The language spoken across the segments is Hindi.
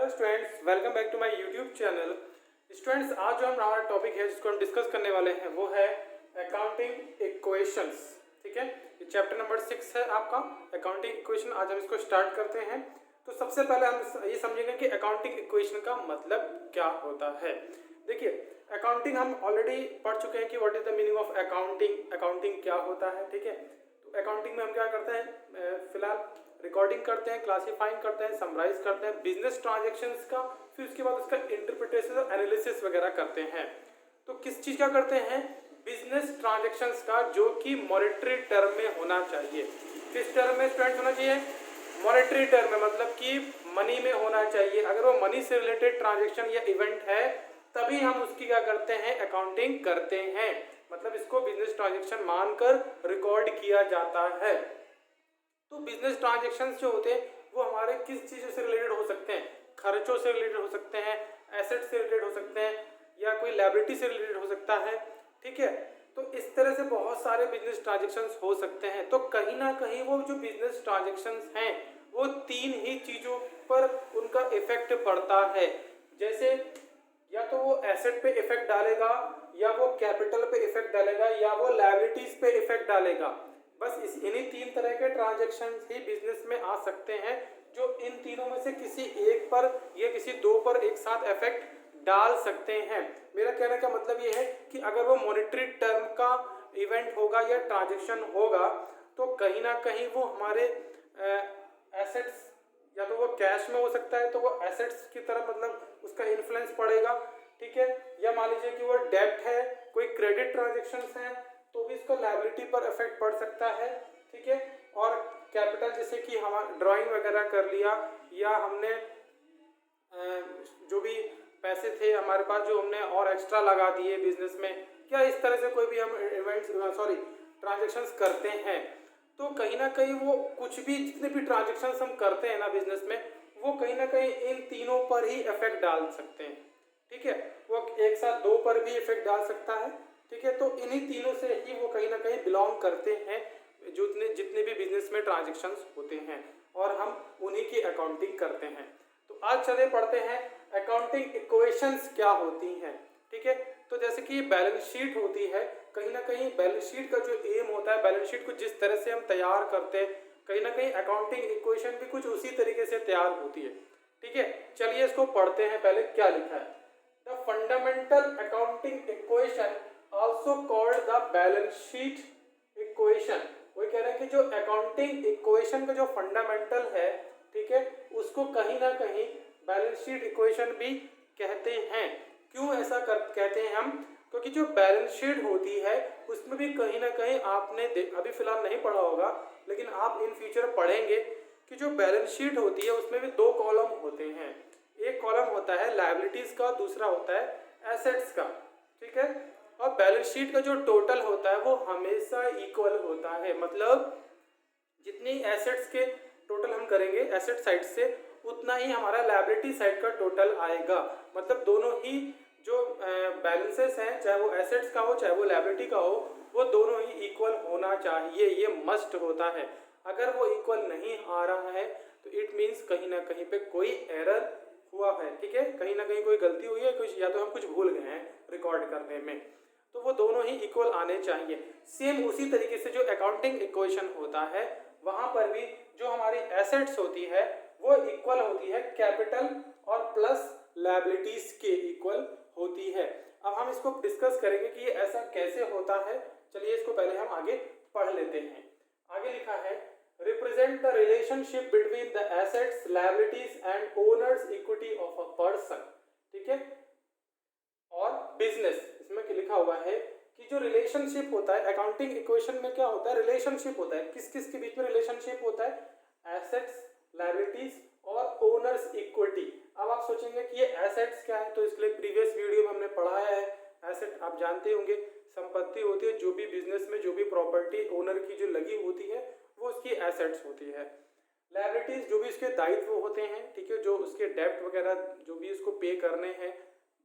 Hello students, welcome back to my YouTube channel. Students, आज जो हमारा टॉपिक है जिसको हम डिस्कस करने वाले हैं वो है अकाउंटिंग इक्वेशंस। ठीक है, ये चैप्टर नंबर 6 है आपका अकाउंटिंग इक्वेशन। आज हम इसको स्टार्ट करते हैं। तो सबसे पहले हम ये समझेंगे कि अकाउंटिंग इक्वेशन का मतलब क्या होता है। देखिए, अकाउंटिंग हम ऑलरेडी पढ़ चुके हैं कि what is the meaning of accounting, accounting क्या होता है। ठीक है, तो अकाउंटिंग में हम क्या करते हैं, फिलहाल रिकॉर्डिंग करते हैं, क्लासीफाइंग करते हैं, समराइज करते हैं बिजनेस ट्रांजैक्शंस का, फिर उसके बाद उसका इंटरप्रिटेशन और एनालिसिस वगैरह करते हैं। तो किस चीज़ का करते हैं, बिजनेस ट्रांजैक्शंस का, जो कि मॉनेटरी टर्म में होना चाहिए। किस टर्म में स्टूडेंट होना चाहिए, मॉनेटरी टर्म में, मतलब कि मनी में होना चाहिए। अगर वो मनी से रिलेटेड ट्रांजेक्शन या इवेंट है तभी हम उसकी क्या करते हैं, अकाउंटिंग करते हैं। मतलब इसको बिजनेस ट्रांजेक्शन मानकर रिकॉर्ड किया जाता है। तो बिजनेस ट्रांजैक्शंस जो होते हैं वो हमारे किस चीज़ों से रिलेटेड हो सकते हैं, खर्चों से रिलेटेड हो सकते हैं, एसेट से रिलेटेड हो सकते हैं, या कोई लायबिलिटी से रिलेटेड हो सकता है। ठीक है, तो इस तरह से बहुत सारे बिजनेस ट्रांजैक्शंस हो सकते हैं। तो कहीं ना कहीं वो जो बिजनेस ट्रांजैक्शंस हैं वो तीन ही चीज़ों पर उनका इफेक्ट पड़ता है। जैसे या तो वो एसेट पे इफेक्ट डालेगा, या वो कैपिटल पे इफेक्ट डालेगा, या वो लायबिलिटीज पे इफेक्ट डालेगा। बस इन्हीं तीन तरह के ट्रांजैक्शन ही बिजनेस में आ सकते हैं, जो इन तीनों में से किसी एक पर या किसी दो पर एक साथ इफेक्ट डाल सकते हैं। मेरा कहने का मतलब ये है कि अगर वो मॉनेटरी टर्म का इवेंट होगा या ट्रांजैक्शन होगा तो कहीं ना कहीं वो हमारे एसेट्स, या तो वो कैश में हो सकता है तो वो एसेट्स की तरफ मतलब उसका इन्फ्लुएंस पड़ेगा। ठीक है, या मान लीजिए कि वो डेब्ट है, कोई क्रेडिट ट्रांजैक्शंस हैं तो भी इसका लायबिलिटी पर इफेक्ट पड़ सकता है। ठीक है, और कैपिटल जैसे कि हम ड्राइंग वगैरह कर लिया, या हमने जो भी पैसे थे हमारे पास जो हमने और एक्स्ट्रा लगा दिए बिजनेस में, या इस तरह से कोई भी हम इवेंट्स ट्रांजैक्शंस करते हैं, तो कहीं ना कहीं वो कुछ भी जितने भी ट्रांजैक्शंस हम करते हैं ना बिजनेस में, वो कहीं ना कहीं इन तीनों पर ही इफेक्ट डाल सकते हैं। ठीक है, वो एक साथ दो पर भी इफेक्ट डाल सकता है। ठीक है, तो इन्हीं तीनों से ही वो कहीं ना कहीं बिलोंग करते हैं, जो जितने भी बिजनेस में ट्रांजैक्शंस होते हैं, और हम उन्हीं की अकाउंटिंग करते हैं। तो आज चले पढ़ते हैं अकाउंटिंग इक्वेशंस क्या होती हैं। ठीक है, तो जैसे कि बैलेंस शीट होती है, कहीं ना कहीं बैलेंस शीट का जो एम होता है, बैलेंस शीट को जिस तरह से हम तैयार करते हैं, कहीं ना कहीं अकाउंटिंग इक्वेशन भी कुछ उसी तरीके से तैयार होती है। ठीक है, चलिए इसको पढ़ते हैं। पहले क्या लिखा है, the fundamental accounting equation also called the balance sheet equation. वो कह रहे हैं कि जो अकाउंटिंग इक्वेशन का जो फंडामेंटल है, ठीक है, उसको कहीं ना कहीं बैलेंस शीट इक्वेशन भी कहते हैं। क्यों ऐसा कहते हैं हम, क्योंकि जो बैलेंस शीट होती है उसमें भी कहीं ना कहीं आपने अभी फिलहाल नहीं पढ़ा होगा, लेकिन आप इन फ्यूचर पढ़ेंगे कि जो बैलेंस शीट होती है उसमें भी दो कॉलम होते हैं। एक कॉलम होता है लायबिलिटीज का, दूसरा होता है एसेट्स का। ठीक है, और बैलेंस शीट का जो टोटल होता है वो हमेशा इक्वल होता है। मतलब जितनी एसेट्स के टोटल हम करेंगे एसेट साइड से, उतना ही हमारा लायबिलिटी साइड का टोटल आएगा। मतलब दोनों ही जो बैलेंसेस हैं, चाहे वो एसेट्स का हो चाहे वो लायबिलिटी का हो, वो दोनों ही इक्वल होना चाहिए, ये मस्ट होता है। अगर वो इक्वल नहीं आ रहा है तो इट मीन्स कहीं ना कहीं पे कोई एरर हुआ है। ठीक है, कहीं ना कहीं कोई गलती हुई है, कुछ या तो हम कुछ भूल गए हैं रिकॉर्ड करने में, तो वो दोनों ही इक्वल आने चाहिए। सेम उसी तरीके से जो अकाउंटिंग इक्वेशन होता है वहां पर भी जो हमारी एसेट्स होती है वो इक्वल होती है कैपिटल और प्लस लायबिलिटीज के इक्वल होती है। अब हम इसको डिस्कस करेंगे कि ये ऐसा कैसे होता है। चलिए इसको पहले हम आगे पढ़ लेते हैं। आगे लिखा है, represent the relationship between the assets, liabilities and owners equity of a person. ठीक है, और बिजनेस, इसमें लिखा हुआ है कि जो रिलेशनशिप होता है अकाउंटिंग इक्वेशन में, क्या होता है, रिलेशनशिप होता है। किस किस के बीच में रिलेशनशिप होता है, एसेट्स, लायबिलिटीज और ओनर्स इक्विटी। अब आप सोचेंगे कि ये एसेट्स क्या है, तो इसके लिए प्रीवियस वीडियो में हमने पढ़ाया है। एसेट आप जानते होंगे, संपत्ति होती है, जो भी बिजनेस में जो भी प्रॉपर्टी ओनर की जो लगी होती है वो उसकी एसेट्स होती है। लायबिलिटीज जो भी उसके दायित्व होते हैं, ठीक है, जो उसके डेब्ट वगैरह जो भी उसको पे करने हैं,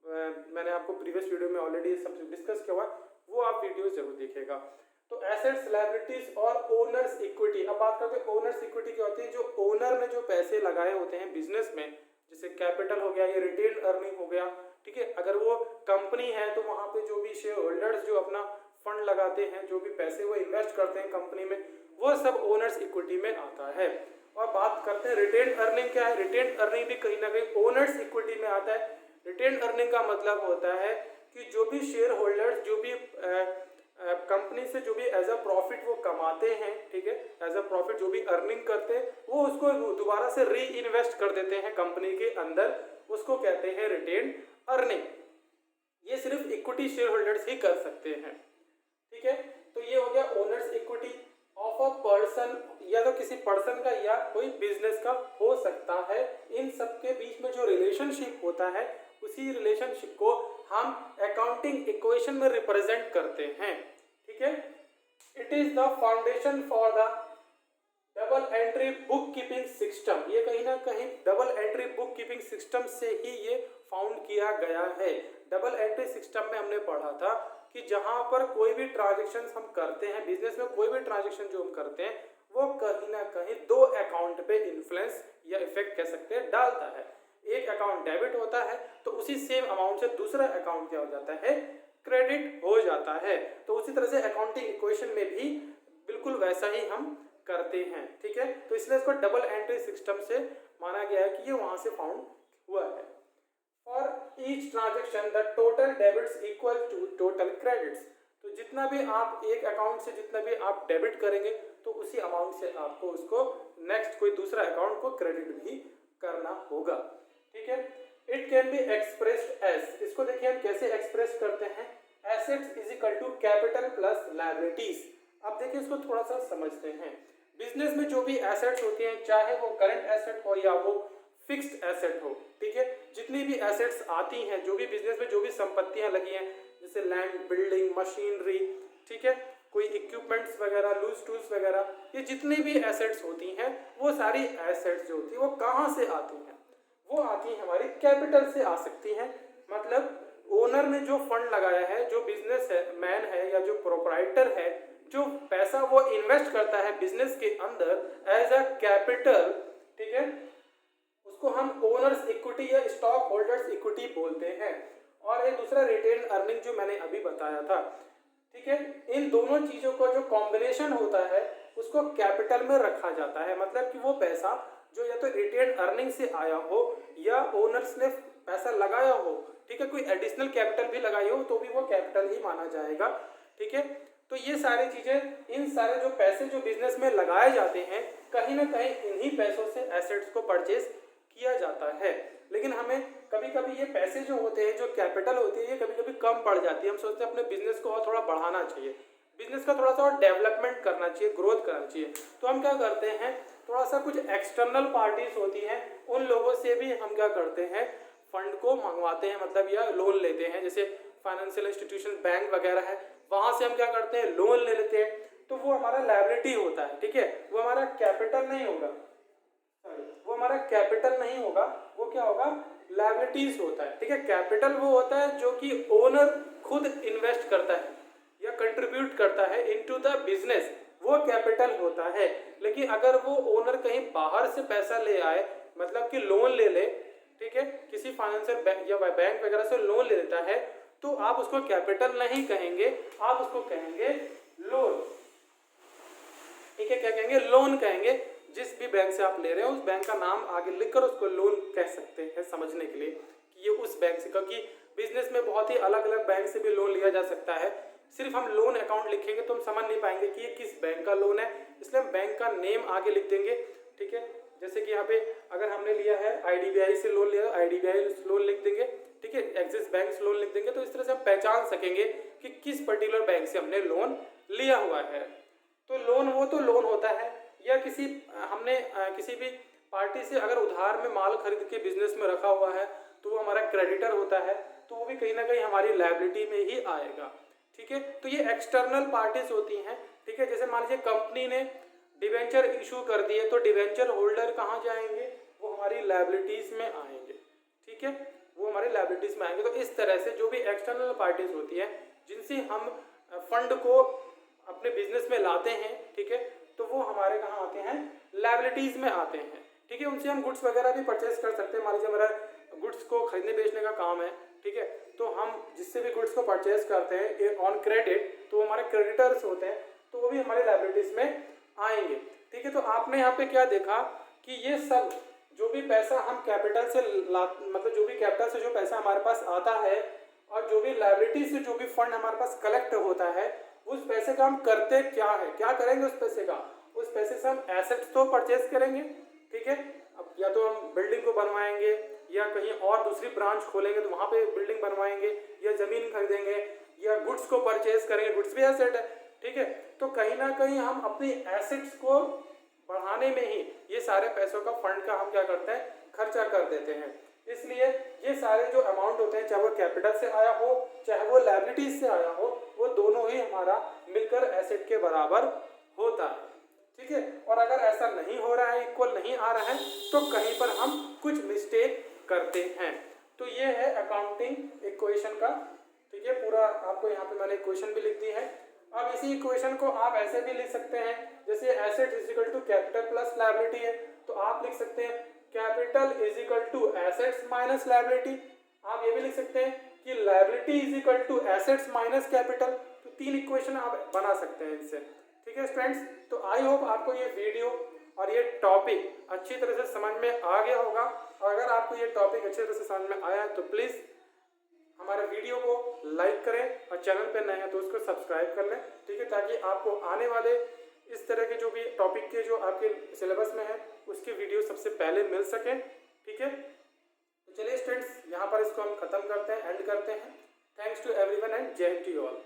मैंने आपको प्रीवियस वीडियो में ऑलरेडी सब डिस्कस किया हुआ, वो आप वीडियो जरूर देखिएगा। तो एसेट्स, लायबिलिटीज और ओनर्स इक्विटी। अब बात करते हैं ओनर्स इक्विटी क्या होती है, जो ओनर ने जो पैसे लगाए होते हैं बिजनेस में, जैसे कैपिटल हो गया, ये रिटेन अर्निंग हो गया, ठीक है। अगर वो कंपनी है तो वहाँ पे जो भी शेयर होल्डर्स जो अपना फंड लगाते हैं, जो भी पैसे वो इन्वेस्ट करते हैं कंपनी में, वो सब ओनर्स इक्विटी में आता है। और बात करते हैं रिटेन अर्निंग क्या है। रिटेन अर्निंग भी कहीं ना कहीं ओनर्स इक्विटी में आता है। रिटेन अर्निंग का मतलब होता है कि जो भी शेयर होल्डर्स जो भी कंपनी से जो भी एज अ प्रॉफिट वो कमाते हैं, ठीक है, एज अ प्रॉफिट जो भी अर्निंग करते हैं वो उसको दोबारा से री इन्वेस्ट कर देते हैं कंपनी के अंदर, उसको कहते हैं रिटेन अर्निंग। ये सिर्फ इक्विटी शेयर होल्डर्स ही कर सकते हैं, ठीक है। तो ये हो गया owners equity of a person, या तो किसी पर्सन का या कोई बिजनेस का हो सकता है। इन सब के बीच में जो रिलेशनशिप होता है उसी रिलेशनशिप को हम अकाउंटिंग इक्वेशन में रिप्रेजेंट करते हैं, ठीक है। It is the foundation for the double entry book keeping system. ये कहीं ना कहीं double entry book keeping system से ही ये फाउंड किया गया है। डबल एंट्री सिस्टम में हमने पढ़ा था कि जहां पर कोई भी ट्रांजेक्शन हम करते हैं बिजनेस में, कोई भी ट्रांजेक्शन जो हम करते हैं वो कहीं ना कहीं दो अकाउंट पे इन्फ्लुएंस या इफेक्ट कह सकते हैं डालता है। एक अकाउंट डेबिट होता है तो उसी सेम अमाउंट से दूसरा अकाउंट क्या हो जाता है, क्रेडिट हो जाता है। तो उसी तरह से अकाउंटिंग इक्वेशन में भी बिल्कुल वैसा ही हम करते हैं, ठीक है। तो इसलिए इसको डबल एंट्री सिस्टम से माना गया है कि ये वहां से फाउंड हुआ है। For each transaction the total debits equal to total credits. तो जितना भी आप एक अकाउंट से जितना भी आप डेबिट करेंगे तो उसी अमाउंट से आपको उसको नेक्स्ट कोई दूसरा अकाउंट को क्रेडिट भी करना होगा, ठीक है। It can be expressed as, इसको देखिए हम कैसे एक्सप्रेस करते हैं, assets is equal to capital plus liabilities. अब देखिए इसको थोड़ा सा समझते हैं। बिजनेस में जो भी एसेट्स होती हैं, चाहे वो करंट एसेट हो या वो फिक्स्ड एसेट हो, ठीक है, जितनी भी एसेट्स आती हैं, जो भी बिजनेस में जो भी संपत्तियां लगी हैं, जैसे लैंड, बिल्डिंग, मशीनरी, ठीक है, कोई इक्विपमेंट्स वगैरह, लूज टूल्स वगैरह, ये जितनी भी एसेट्स होती हैं वो सारी एसेट्स जो होती है वो कहाँ से आती हैं, वो आती है हमारी कैपिटल से आ सकती हैं। मतलब ओनर ने जो फंड लगाया है, जो बिजनेस है मैन है या जो प्रोप्राइटर है, जो पैसा वो इन्वेस्ट करता है बिजनेस के अंदर एज अ कैपिटल, ठीक है, उसको हम ओनर्स इक्विटी या स्टॉक होल्डर्स इक्विटी बोलते हैं। और एक दूसरा रिटेन अर्निंग जो मैंने अभी बताया था, ठीक है, इन दोनों चीजों का जो कॉम्बिनेशन होता है उसको कैपिटल में रखा जाता है। मतलब कि वो पैसा जो या तो रिटेन अर्निंग से आया हो या ओनर्स ने पैसा लगाया हो, ठीक है, कोई एडिशनल कैपिटल भी लगाई हो तो भी वो कैपिटल ही माना जाएगा, ठीक है। तो ये सारी चीजें, इन सारे जो पैसे जो बिजनेस में लगाए जाते हैं, कहीं ना कहीं इन्हीं पैसों से एसेट्स को परचेज किया जाता है। लेकिन हमें कभी कभी ये पैसे जो होते हैं, जो कैपिटल होती है, ये कभी कभी कम पड़ जाती है। हम सोचते हैं अपने बिजनेस को और थोड़ा बढ़ाना चाहिए, बिजनेस का थोड़ा सा और डेवलपमेंट करना चाहिए, ग्रोथ करना चाहिए। तो हम क्या करते हैं, थोड़ा सा कुछ एक्सटर्नल पार्टीज होती हैं, उन लोगों से भी हम क्या करते हैं, फंड को मंगवाते हैं, मतलब या लोन लेते हैं। जैसे फाइनेंशियल इंस्टीट्यूशन, बैंक वगैरह है, वहां से हम क्या करते हैं, लोन ले लेते हैं। तो वो हमारा लायबिलिटी होता है, ठीक है, वो हमारा कैपिटल नहीं होगा, वो हमारा कैपिटल नहीं होगा, वो क्या होगा, लायबिलिटीज होता है, ठीक है। कैपिटल वो होता है जो कि ओनर खुद इन्वेस्ट करता है या कंट्रीब्यूट करता है इनटू द बिजनेस, वो कैपिटल होता है। लेकिन अगर वो ओनर कहीं बाहर से पैसा ले आए, मतलब कि लोन ले ले, ठीक है, किसी फाइनेंशियल बैंक या बैंक वगैरह से लोन ले लेता है, तो आप उसको कैपिटल नहीं कहेंगे, आप उसको कहेंगे लोन, ठीक है, क्या कहेंगे, लोन कहेंगे। जिस भी बैंक से आप ले रहे हो उस बैंक का नाम आगे लिखकर उसको लोन कह सकते हैं, समझने के लिए कि ये उस बैंक से, क्योंकि बिजनेस में बहुत ही अलग अलग बैंक से भी लोन लिया जा सकता है। सिर्फ हम लोन अकाउंट लिखेंगे तो हम समझ नहीं पाएंगे कि ये किस बैंक का लोन है, इसलिए हम बैंक का नेम आगे लिख देंगे, ठीक है। जैसे कि यहाँ पे अगर हमने लिया है IDBI से लोन लिया, IDBI लोन लिख देंगे, ठीक है, एक्सिस बैंक से लोन लिख देंगे, तो इस तरह से हम पहचान सकेंगे कि किस पर्टिकुलर बैंक से हमने लोन लिया हुआ है। तो लोन वो तो लोन होता है, या किसी हमने किसी भी पार्टी से अगर उधार में माल खरीद के बिजनेस में रखा हुआ है तो वो हमारा क्रेडिटर होता है, तो वो भी कहीं ना कहीं हमारी लायबिलिटी में ही आएगा, ठीक है। तो ये एक्सटर्नल पार्टीज होती हैं, ठीक है। जैसे मान लीजिए कंपनी ने डिवेंचर इशू कर दिए तो डिवेंचर होल्डर कहाँ जाएंगे, वो हमारी लायबिलिटीज में आएंगे, ठीक है, वो हमारी लायबिलिटीज में आएंगे। तो इस तरह से जो भी एक्सटर्नल पार्टीज होती है जिनसे हम फंड को अपने बिजनेस में लाते हैं, ठीक है, तो वो हमारे कहाँ आते हैं, लायबिलिटीज में आते हैं, ठीक है। उनसे हम गुड्स वगैरह भी परचेज कर सकते हैं। मान लीजिए हमारा खरीदने बेचने का काम है, ठीक है। तो हम जिससे भी गुड्स को परचेज करते हैं ऑन क्रेडिट, तो वो हमारे क्रेडिटर्स होते हैं, तो वो भी हमारे लायबिलिटीज में आएंगे, ठीक है। तो आपने यहाँ पे क्या देखा कि ये सब जो भी पैसा हम कैपिटल से मतलब जो भी कैपिटल से जो पैसा हमारे पास आता है और जो भी लायबिलिटी से जो भी फंड हमारे पास कलेक्ट होता है, उस पैसे का हम करते क्या है, क्या करेंगे उस पैसे का? उस पैसे से हम एसेट्स तो परचेज करेंगे, ठीक है। अब या तो हम बिल्डिंग को बनवाएंगे या कहीं और दूसरी ब्रांच खोलेंगे तो वहाँ पे बिल्डिंग बनवाएंगे या ज़मीन खरीदेंगे या गुड्स को परचेज करेंगे, गुड्स भी एसेट है, ठीक है। तो कहीं ना कहीं हम अपनी एसेट्स को बढ़ाने में ही ये सारे पैसों का फंड का हम क्या करते हैं, खर्चा कर देते हैं। इसलिए ये सारे जो अमाउंट होते हैं, चाहे वो कैपिटल से आया हो चाहे वो लायबिलिटीज से आया हो, वो दोनों ही हमारा मिलकर एसेट के बराबर होता है, ठीक है। और अगर ऐसा नहीं हो रहा है, इक्वल नहीं आ रहा है, तो कहीं पर हम कुछ मिस्टेक करते हैं। तो ये है अकाउंटिंग इक्वेशन का, ठीक है। पूरा आपको यहाँ पे मैंने इक्वेशन भी लिख दी है। अब इसी इक्वेशन को आप ऐसे भी लिख सकते हैं, जैसे asset is equal to capital plus liability है, तो आप लिख सकते हैं capital is equal to assets minus liability. आप ये भी लिख सकते हैं कि liability is equal to assets minus capital. तो 3 इक्वेशन आप बना सकते हैं इनसे, ठीक है फ्रेंड्स। तो आई होप आपको ये वीडियो और ये टॉपिक अच्छी तरह से समझ में आ गया होगा। और अगर आपको ये टॉपिक अच्छी तरह से समझ में आया तो प्लीज़ हमारे वीडियो को लाइक करें और चैनल पर नए हैं तो उसको सब्सक्राइब कर लें, ठीक है, ताकि आपको आने वाले इस तरह के जो भी टॉपिक के जो आपके सिलेबस में है उसके वीडियो सबसे पहले मिल सकें, ठीक है। तो चलिए स्टूडेंट्स, यहाँ पर इसको हम खत्म करते हैं, एंड करते हैं। थैंक्स टू एवरीवन एंड जय हिंद टू यू ऑल।